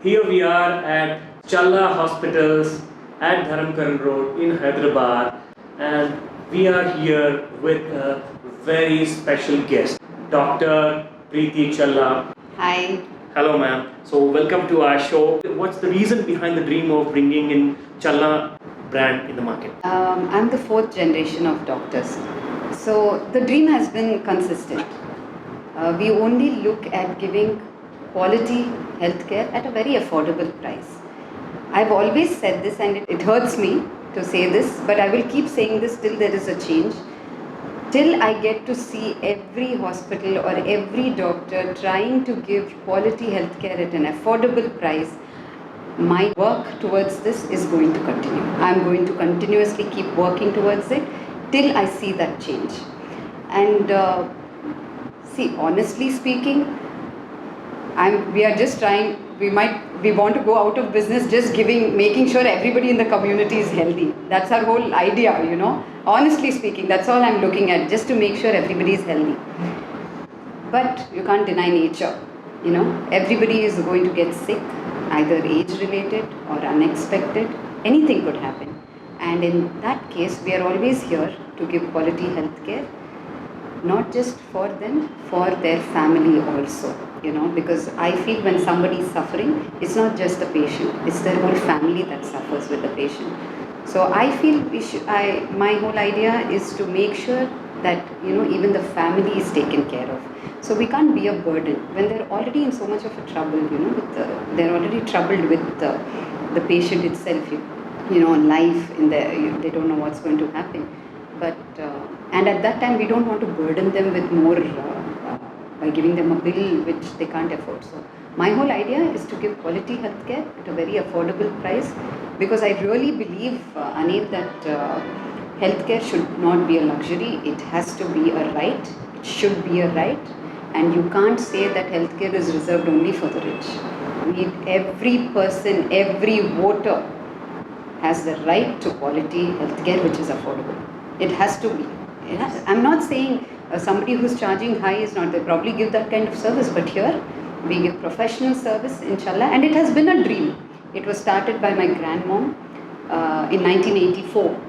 Here we are at Challa Hospitals at Dharamkaran Road in Hyderabad, and we are here with a very special guest, Dr. Priti Challa. Hi. Hello ma'am. So welcome to our show. What's the reason behind the dream of bringing in Challa brand in the market? I'm the fourth generation of doctors. So the dream has been consistent. We only look at giving quality healthcare at a very affordable price. I've always said this, and it hurts me to say this, but I will keep saying this till there is a change. Till I get to see every hospital or every doctor trying to give quality healthcare at an affordable price, my work towards this is going to continue. I'm going to continuously keep working towards it till I see that change. And see, honestly speaking, we are just trying. We want to go out of business just making sure everybody in the community is healthy. That's our whole idea, you know. Honestly speaking, that's all I'm looking at, just to make sure everybody is healthy. But you can't deny nature, you know. Everybody is going to get sick, either age-related or unexpected. Anything could happen. And in that case, we are always here to give quality health care, not just for them, for their family also, you know, because I feel when somebody is suffering, it's not just the patient, it's their whole family that suffers with the patient. So I feel my whole idea is to make sure that, you know, even the family is taken care of. So we can't be a burden when they're already in so much of a trouble, you know, they're already troubled with the patient itself, you know, life they don't know what's going to happen. But and at that time we don't want to burden them with more by giving them a bill which they can't afford. So my whole idea is to give quality healthcare at a very affordable price, because I really believe, Anil, that healthcare should not be a luxury. It has to be a right. It should be a right, and you can't say that healthcare is reserved only for the rich. Every person, every voter has the right to quality healthcare which is affordable. It has to be. I'm not saying somebody who's charging high is not. They probably give that kind of service, but here we give professional service in Challa, and it has been a dream. It was started by my grandmom in 1984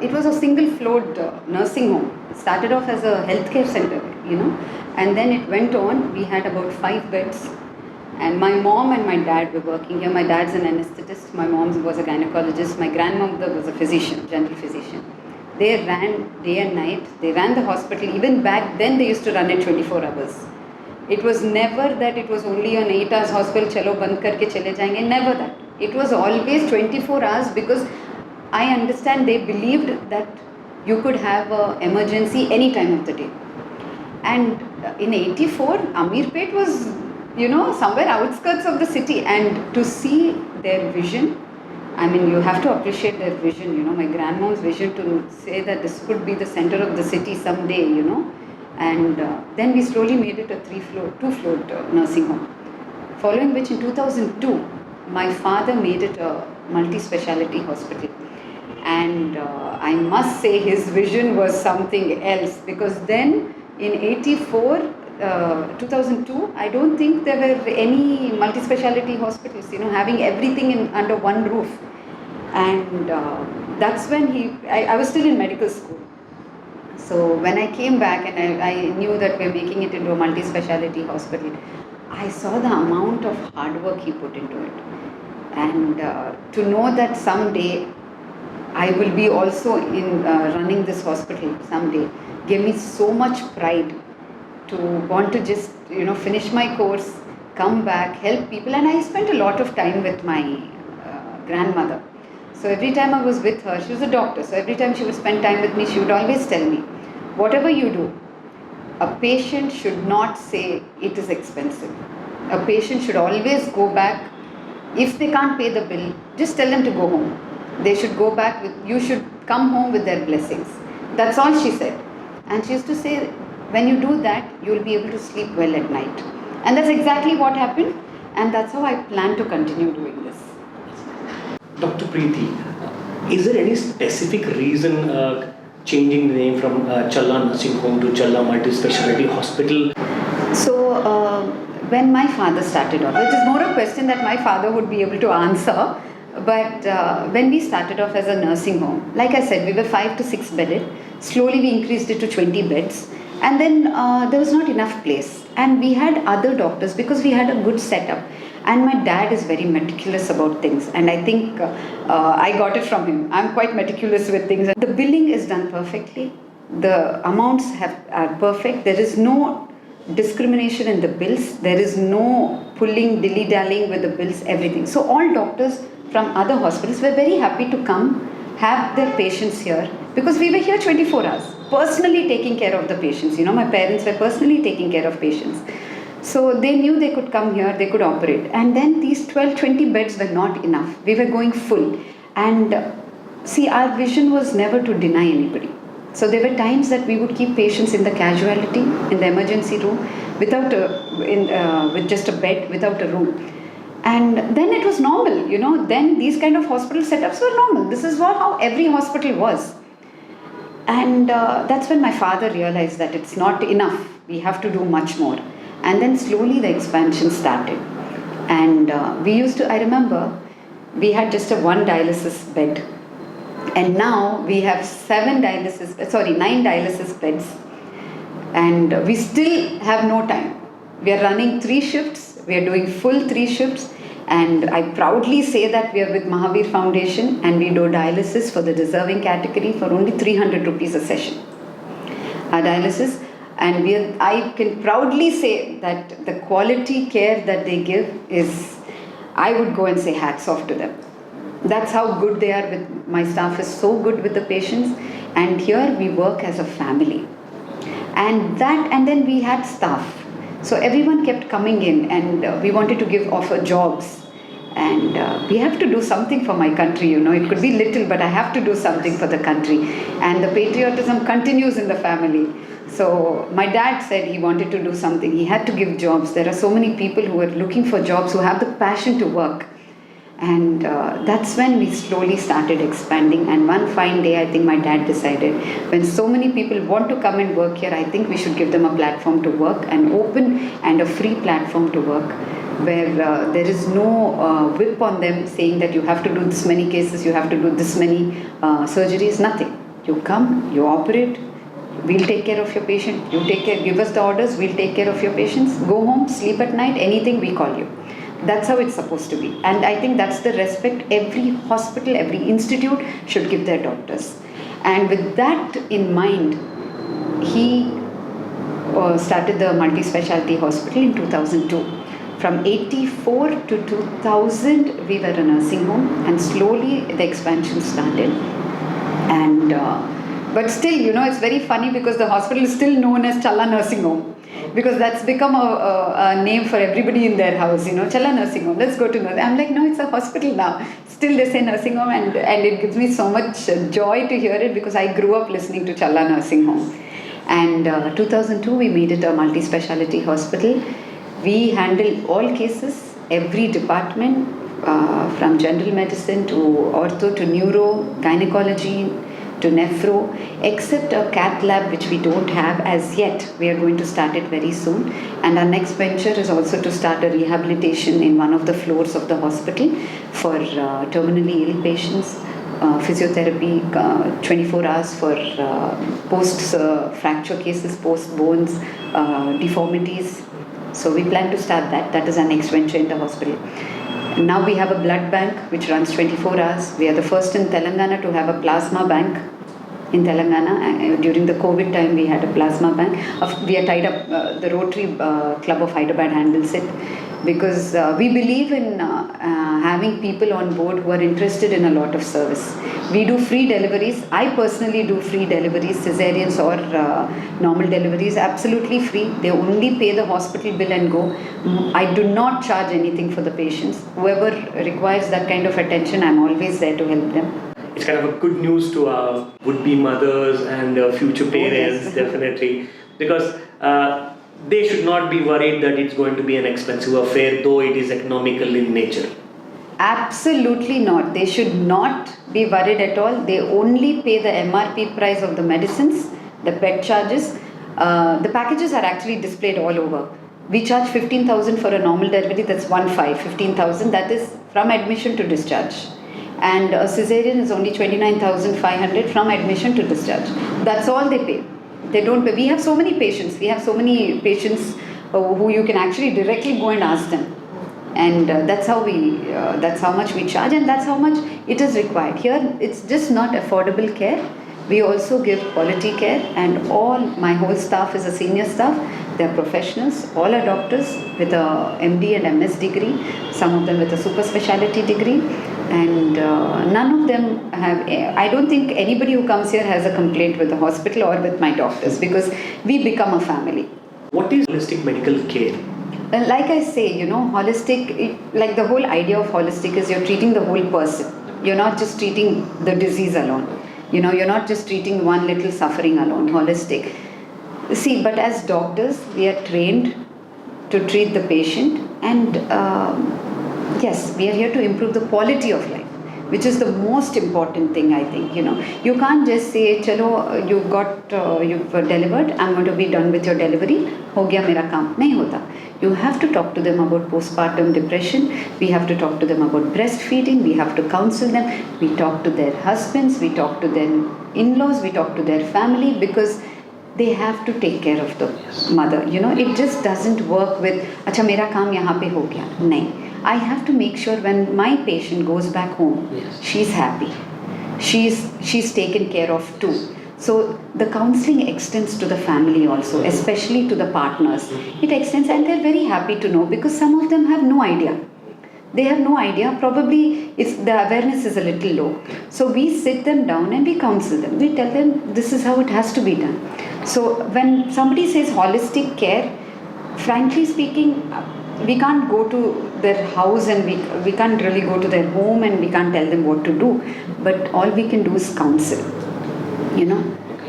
it was a single-floored nursing home. It started off as a healthcare center, you know, and then it went on. We had about 5 beds. And my mom and my dad were working here. My dad's an anesthetist, my mom was a gynecologist, my grandmother was a physician, general physician. They ran day and night, they ran the hospital. Even back then they used to run it 24 hours. It was never that it was only an 8 hours hospital, chalo band karke chale jayenge, never that. It was always 24 hours, because I understand they believed that you could have an emergency any time of the day. And in 84, Amirpet was, you know, somewhere outskirts of the city, and to see their vision, I mean, you have to appreciate their vision, you know, my grandmom's vision to say that this could be the center of the city someday, you know. And then we slowly made it a 2-floored nursing home. Following which, in 2002, my father made it a multi-speciality hospital. And I must say his vision was something else, because then in 2002, I don't think there were any multi-speciality hospitals, you know, having everything under one roof. And that's when I was still in medical school. So when I came back and I knew that we're making it into a multi-speciality hospital, I saw the amount of hard work he put into it. And to know that someday I will be also in running this hospital someday gave me so much pride to want to just, you know, finish my course, come back, help people. And I spent a lot of time with my grandmother. So every time I was with her, she was a doctor, so every time she would spend time with me, she would always tell me, whatever you do, a patient should not say it is expensive. A patient should always go back. If they can't pay the bill, just tell them to go home. They should go back you should come home with their blessings. That's all she said. And she used to say, when you do that, you will be able to sleep well at night. And that's exactly what happened. And that's how I plan to continue doing this. Dr. Priti, is there any specific reason changing the name from Challa Nursing Home to Challa Multi-Speciality Hospital? So when my father started off, which is more a question that my father would be able to answer, but when we started off as a nursing home, like I said, we were 5 to 6 bedded. Slowly we increased it to 20 beds, and then there was not enough place, and we had other doctors because we had a good setup. And my dad is very meticulous about things, and I think I got it from him. I'm quite meticulous with things. The billing is done perfectly. The amounts are perfect. There is no discrimination in the bills. There is no pulling, dilly-dallying with the bills, everything. So all doctors from other hospitals were very happy to come, have their patients here, because we were here 24 hours, personally taking care of the patients. You know, my parents were personally taking care of patients. So they knew they could come here, they could operate. And then these 12, 20 beds were not enough. We were going full. And see, our vision was never to deny anybody. So there were times that we would keep patients in the casualty, in the emergency room, without with just a bed, without a room. And then it was normal, you know, then these kind of hospital setups were normal. This is how every hospital was. And that's when my father realized that it's not enough. We have to do much more. And then slowly the expansion started. And I remember, we had just a 1 dialysis bed. And now we have 9 dialysis beds. And we still have no time. We are running 3 shifts. We are doing full 3 shifts. And I proudly say that we are with Mahavir Foundation, and we do dialysis for the deserving category for only 300 rupees a session. Our dialysis. And I can proudly say that the quality care that they give is, I would go and say hats off to them. That's how good they are. My staff is so good with the patients, and here we work as a family. And then we had staff. So everyone kept coming in, and we wanted to offer jobs. And we have to do something for my country, you know. It could be little, but I have to do something for the country. And the patriotism continues in the family. So my dad said he wanted to do something. He had to give jobs. There are so many people who are looking for jobs, who have the passion to work. And that's when we slowly started expanding. And one fine day, I think my dad decided, when so many people want to come and work here, I think we should give them a platform to work, an open and a free platform to work, where there is no whip on them saying that you have to do this many cases, you have to do this many surgeries, nothing. You come, you operate, we'll take care of your patient, give us the orders, we'll take care of your patients, go home, sleep at night, anything, we call you. That's how it's supposed to be. And I think that's the respect every hospital, every institute should give their doctors. And with that in mind, he started the multi-specialty hospital in 2002. From 84 to 2000, we were a nursing home, and slowly the expansion started. And but still, you know, it's very funny because the hospital is still known as Challa Nursing Home, because that's become a name for everybody in their house, you know, Challa Nursing Home, let's go to nursing. I'm like, no, it's a hospital now. Still they say nursing home, and it gives me so much joy to hear it, because I grew up listening to Challa Nursing Home. And 2002, we made it a multi-speciality hospital. We handle all cases, every department, from general medicine to ortho to neuro, gynecology to nephro, except a cath lab which we don't have as yet. We are going to start it very soon. And our next venture is also to start a rehabilitation in one of the floors of the hospital for terminally ill patients, physiotherapy 24 hours for post-fracture cases, post-bones, deformities. So we plan to start that. That is our next venture in the hospital. Now we have a blood bank which runs 24 hours. We are the first in Telangana to have a plasma bank in Telangana. During the COVID time, we had a plasma bank. We are tied up, the Rotary Club of Hyderabad handles it, because we believe in having people on board who are interested in a lot of service. We do free deliveries. I personally do free deliveries, cesareans or normal deliveries, absolutely free. They only pay the hospital bill and go. I do not charge anything for the patients. Whoever requires that kind of attention, I'm always there to help them. It's kind of a good news to our would-be mothers and future parents, yes. Definitely, because they should not be worried that it's going to be an expensive affair, though it is economical in nature. Absolutely not. They should not be worried at all. They only pay the MRP price of the medicines, the bed charges. The packages are actually displayed all over. We charge 15,000 for a normal delivery, that's 15,000, that is from admission to discharge. And a cesarean is only 29,500 from admission to discharge. That's all they pay. They don't pay. We have so many patients. Who you can actually directly go and ask them. And that's how much we charge, and that's how much it is required. Here, it's just not affordable care. We also give quality care, and my whole staff is a senior staff. They're professionals. All are doctors with a MD and MS degree, some of them with a super specialty degree, and none of them have, I don't think anybody who comes here has a complaint with the hospital or with my doctors, because we become a family. What is holistic medical care? Like I say, holistic, like the whole idea of holistic is you're treating the whole person. You're not just treating the disease alone. You're not just treating one little suffering alone. Holistic. See, but as doctors, we are trained to treat the patient, and yes, we are here to improve the quality of life, which is the most important thing, I think. You can't just say, chalo, you've delivered, I'm going to be done with your delivery, ho gaya mera kaam. Nahi hota. You have to talk to them about postpartum depression. We have to talk to them about breastfeeding. We have to counsel them. We talk to their husbands. We talk to their in-laws. We talk to their family, because they have to take care of the mother. It just doesn't work with, acha mera kaam yahan pe ho gaya. Nahi. I have to make sure when my patient goes back home, she's happy. She's taken care of too. So the counseling extends to the family also, especially to the partners. It extends, and they're very happy to know, because some of them have no idea. They have no idea. Probably the awareness is a little low. So we sit them down and we counsel them. We tell them this is how it has to be done. So when somebody says holistic care, frankly speaking, we can't go to their house, and we can't really go to their home, and we can't tell them what to do. But all we can do is counsel.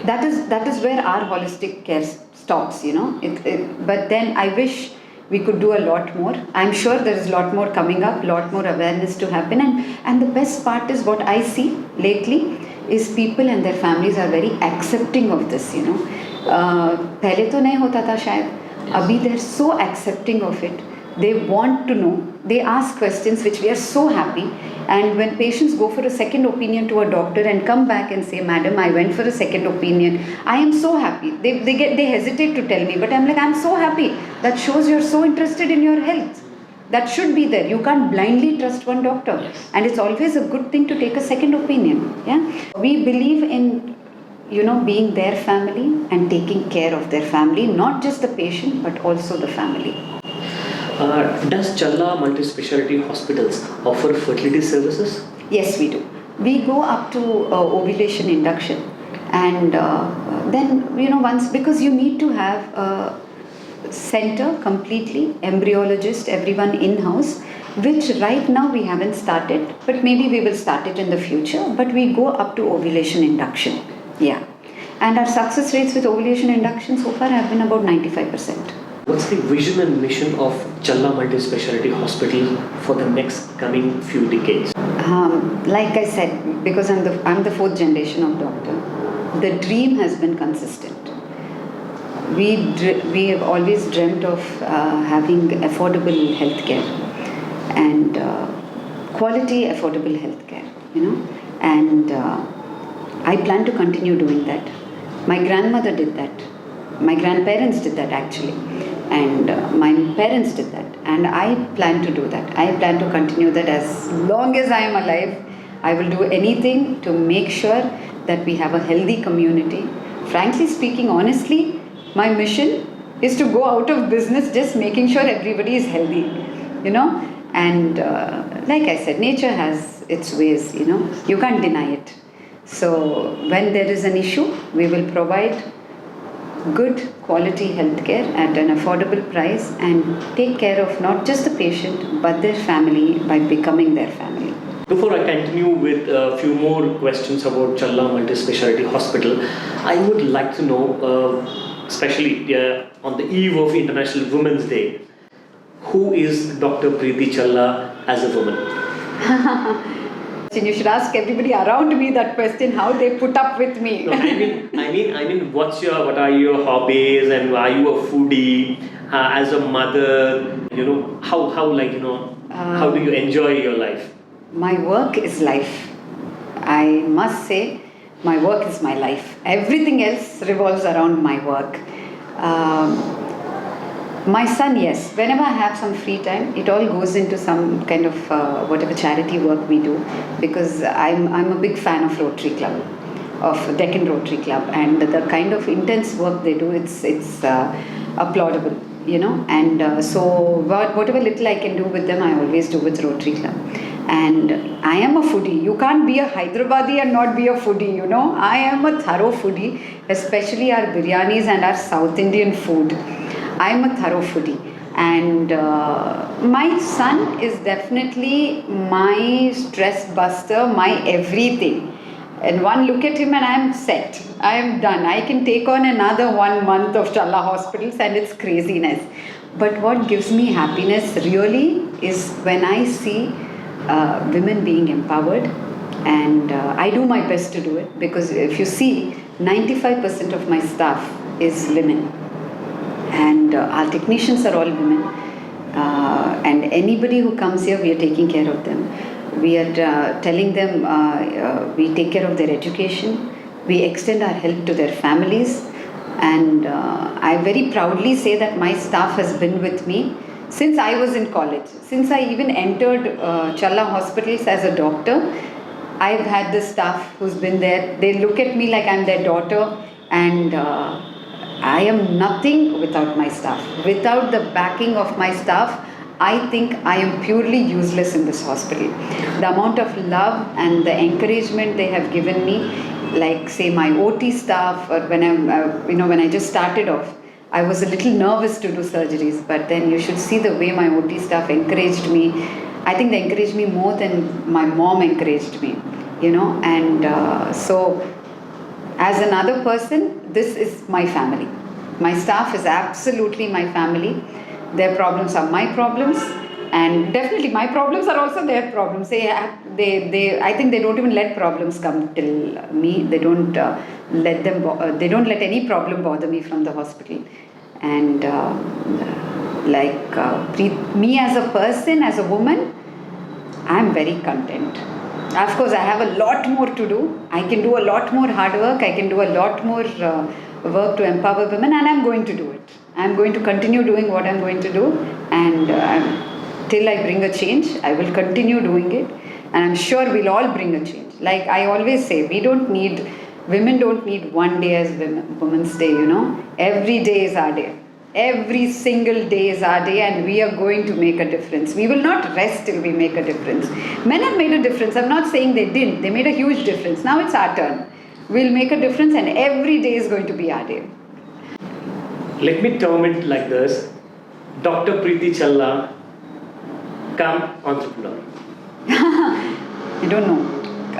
That is where our holistic care stops. But then I wish we could do a lot more. I'm sure there is a lot more coming up, lot more awareness to happen, and the best part is what I see lately is people and their families are very accepting of this. पहले तो नहीं होता था शायद. Abhi they're so accepting of it. They want to know. They ask questions, which we are so happy. And when patients go for a second opinion to a doctor and come back and say, Madam, I went for a second opinion, I am so happy. They hesitate to tell me, but I'm like, I'm so happy. That shows you're so interested in your health. That should be there. You can't blindly trust one doctor. And it's always a good thing to take a second opinion. Yeah. We believe in being their family and taking care of their family, not just the patient, but also the family. Does Challa multi-specialty hospitals offer fertility services? Yes, we do. We go up to ovulation induction, and then once, because you need to have a center completely, embryologist, everyone in-house, which right now we haven't started, but maybe we will start it in the future. But we go up to ovulation induction. Yeah. And our success rates with ovulation induction so far have been about 95%. What's the vision and mission of Challa Multi-Speciality Hospital for the next coming few decades? Like I said, because I'm the fourth generation of doctor, the dream has been consistent. We have always dreamt of having affordable healthcare and quality affordable healthcare, and I plan to continue doing that. My grandmother did that. My grandparents did that actually. And my parents did that. And I plan to do that. I plan to continue that as long as I am alive. I will do anything to make sure that we have a healthy community. Frankly speaking, honestly, my mission is to go out of business just making sure everybody is healthy, And like I said, nature has its ways, You can't deny it. So when there is an issue, we will provide good quality healthcare at an affordable price and take care of not just the patient but their family by becoming their family. Before I continue with a few more questions about Challa Multi-Speciality Hospital, I would like to know, especially on the eve of International Women's Day, who is Dr. Priti Challa as a woman? You should ask everybody around me that question, how they put up with me. No, I mean, what are your hobbies, and are you a foodie? as a mother, how do you enjoy your life? My work is life. I must say, my work is my life. Everything else revolves around my work. My son, yes, whenever I have some free time, it all goes into some kind of whatever charity work we do, because I'm a big fan of Rotary Club, of Deccan Rotary Club, and the kind of intense work they do, it's applaudable, and so whatever little I can do with them, I always do with Rotary Club. And I am a foodie. You can't be a Hyderabadi and not be a foodie, I am a thorough foodie, especially our biryanis and our South Indian food. I'm a thorough foodie. And my son is definitely my stress buster, my everything. And one look at him and I'm set. I am done. I can take on another 1 month of Challa hospitals and it's craziness. But what gives me happiness really is when I see women being empowered, and I do my best to do it, because if you see, 95% of my staff is women, and our technicians are all women, and anybody who comes here, we are taking care of them. We are telling them we take care of their education, we extend our help to their families, and I very proudly say that my staff has been with me since I was in college. Since I even entered Challa hospitals as a doctor, I've had the staff who's been there. They look at me like I'm their daughter, and I am nothing without my staff. Without the backing of my staff, I think I am purely useless in this hospital. The amount of love and the encouragement they have given me, like say my OT staff, or when I just started off, I was a little nervous to do surgeries, but then you should see the way my OT staff encouraged me. I think they encouraged me more than my mom encouraged me, and so as another person, this is my family. My staff is absolutely my family. Their problems are my problems, and definitely my problems are also their problems. I think they don't even let problems come till me. They don't they don't let any problem bother me from the hospital. And me as a person, as a woman, I'm very content. Of course, I have a lot more to do. I can do a lot more hard work. I can do a lot more work to empower women, and I'm going to do it. I'm going to continue doing what I'm going to do, and till I bring a change, I will continue doing it, and I'm sure we'll all bring a change. Like I always say, women don't need one day as Women's Day, Every day is our day. Every single day is our day, and we are going to make a difference. We will not rest till we make a difference. Men have made a difference. I'm not saying they didn't. They made a huge difference. Now it's our turn. We'll make a difference, and every day is going to be our day. Let me term it like this. Dr. Priti Challa, come entrepreneur. I don't know.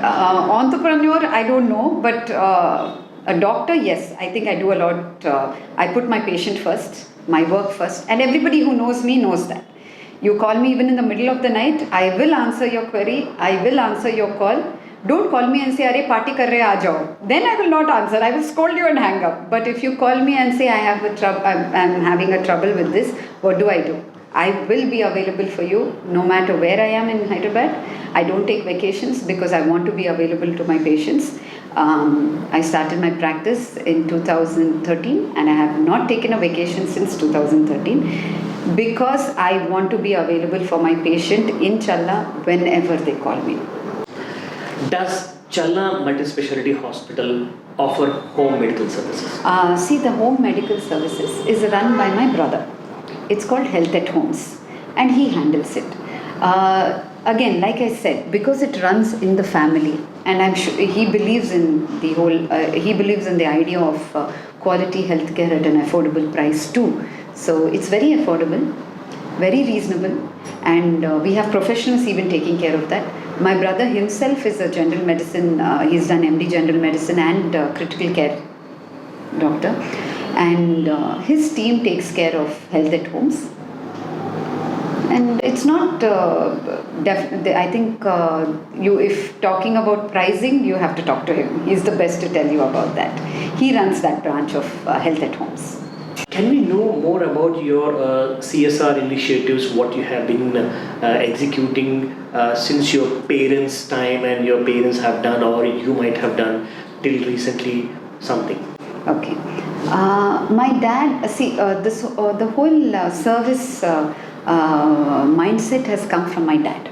Entrepreneur, I don't know, but a doctor, yes. I think I do a lot. I put my patient first, my work first, and everybody who knows me knows that. You call me even in the middle of the night, I will answer your query, I will answer your call. Don't call me and say, "Arey, party kar rahe, aa jao." Then I will not answer. I will scold you and hang up. But if you call me and say, I'm having a trouble with this, what do? I will be available for you no matter where I am in Hyderabad. I don't take vacations because I want to be available to my patients. I started my practice in 2013, and I have not taken a vacation since 2013 because I want to be available for my patient in Challa whenever they call me. Does Challa Multi-Speciality Hospital offer home medical services? See, the home medical services is run by my brother. It's called Health at Homes, and he handles it. Again, like I said, because it runs in the family, and I'm sure he believes in the whole, he believes in the idea of quality healthcare at an affordable price too. So it's very affordable, very reasonable, and we have professionals even taking care of that. My brother himself is a general medicine, he's done MD general medicine and critical care doctor, and his team takes care of Health at Homes. And it's not, I think if talking about pricing, you have to talk to him. He's the best to tell you about that. He runs that branch of Health at Homes. Can we know more about your CSR initiatives, what you have been executing since your parents' time and your parents have done, or you might have done till recently something? Okay. My dad, the whole service mindset has come from my dad.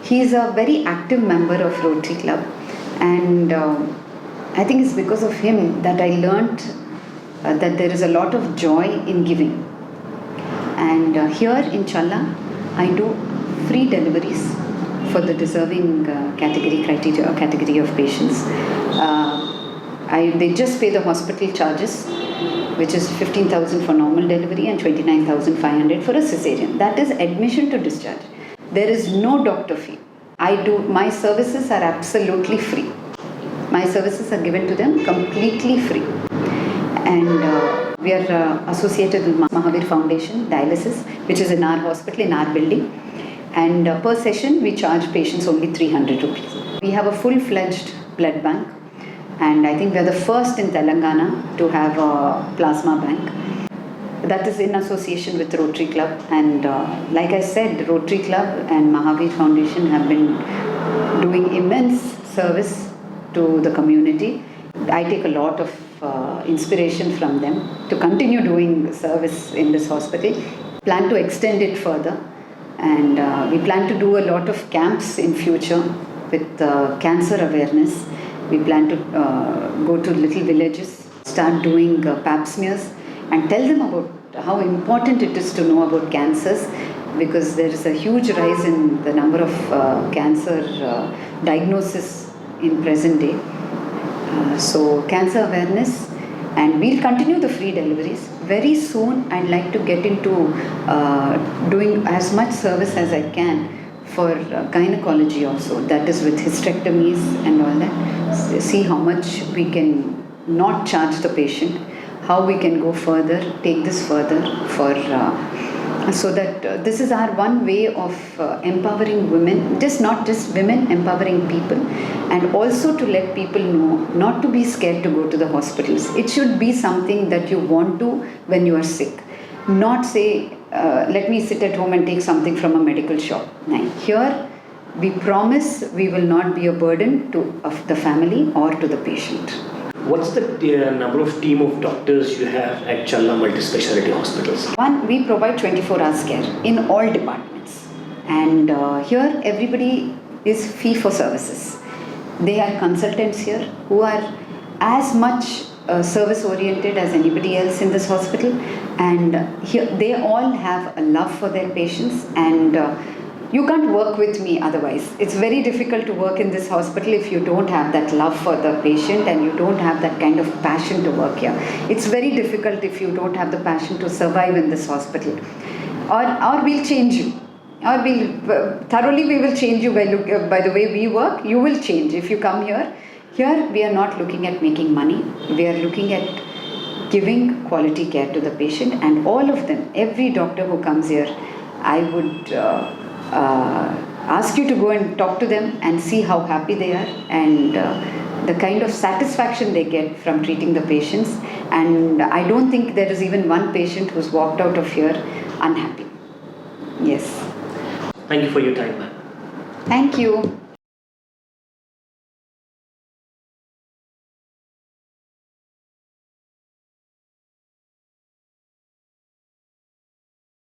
He is a very active member of Rotary Club, and I think it's because of him that I learnt that there is a lot of joy in giving. And here in Challa, I do free deliveries for the deserving category of patients. They just pay the hospital charges, which is 15,000 for normal delivery and 29,500 for a cesarean. That is admission to discharge. There is no doctor fee. My services are absolutely free. My services are given to them completely free. And we are associated with Mahavir Foundation, dialysis, which is in our hospital, in our building. And per session, we charge patients only 300 rupees. We have a full-fledged blood bank. And I think we are the first in Telangana to have a plasma bank. That is in association with Rotary Club. And like I said, Rotary Club and Mahavir Foundation have been doing immense service to the community. I take a lot of inspiration from them to continue doing service in this hospital. Plan to extend it further, and we plan to do a lot of camps in future with cancer awareness. We plan to go to little villages, start doing pap smears and tell them about how important it is to know about cancers, because there is a huge rise in the number of cancer diagnosis in present day. So cancer awareness, and we'll continue the free deliveries. Very soon I'd like to get into doing as much service as I can for gynecology also, that is with hysterectomies and all that. See how much we can not charge the patient, how we can go further, take this further for so that this is our one way of empowering women, not just women, empowering people, and also to let people know not to be scared to go to the hospitals. It should be something that you want to when you are sick, not say let me sit at home and take something from a medical shop. No. Here we promise we will not be a burden to the family or to the patient. What's the number of team of doctors you have at Challa multi-speciality hospitals? One, we provide 24 hours care in all departments. And here everybody is fee for services. They are consultants here who are as much service oriented as anybody else in this hospital. And here they all have a love for their patients, and you can't work with me otherwise. It's very difficult to work in this hospital if you don't have that love for the patient and you don't have that kind of passion to work here. It's very difficult if you don't have the passion to survive in this hospital. Or we'll change you. Or thoroughly we will change you by the way we work. You will change if you come here. Here we are not looking at making money. We are looking at giving quality care to the patient, and all of them, every doctor who comes here, I would ask you to go and talk to them and see how happy they are, and the kind of satisfaction they get from treating the patients. And I don't think there is even one patient who's walked out of here unhappy. Yes. Thank you for your time, ma'am. Thank you.